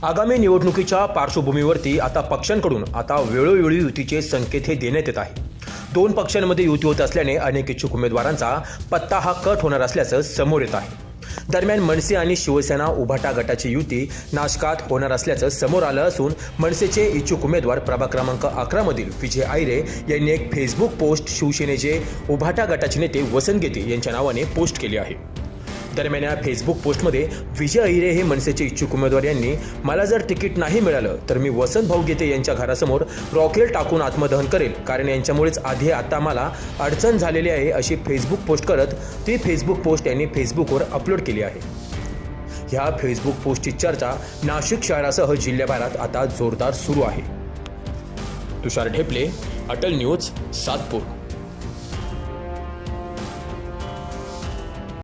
आगामी निवडणुकीच्या पार्श्वभूमीवरती आता पक्षांकडून वेळोवेळी युतीचे संकेत हे देण्यात येत आहे। दोन पक्षांमध्ये युती होत असल्याने अनेक इच्छुक उमेदवारांचा पत्ता हा कट होणार असल्याचं समोर येत आहे। दरम्यान मनसे आणि शिवसेना उभाटा गटाची युती नाशकात होणार असल्याचं समोर आलं असून मनसेचे इच्छुक उमेदवार प्रभाग क्रमांक 11 मधील विजय अहिरे यांनी एक फेसबुक पोस्ट शिवसेनेचे उभाटा गटाचे नेते वसंत गीते यांच्या नावाने पोस्ट केली आहे। दरम्यान या फेसबुक पोस्टमध्ये विजय अहिरे हे मनसेचे इच्छुक उमेदवार यांनी मला जर तिकीट नाही मिळालं तर मी वसंत भाऊ गीते यांच्या घरासमोर रॉकेल टाकून आत्मदहन करेल, कारण यांच्यामुळेच आधी आता मला अडचण झालेली आहे अशी फेसबुक पोस्ट करत ती फेसबुक पोस्ट यांनी फेसबुकवर अपलोड केली आहे। ह्या फेसबुक पोस्टची चर्चा नाशिक शहरासह जिल्ह्याभरात आता जोरदार सुरू आहे। तुषार ढेपले, अटल न्यूज, सातपूर।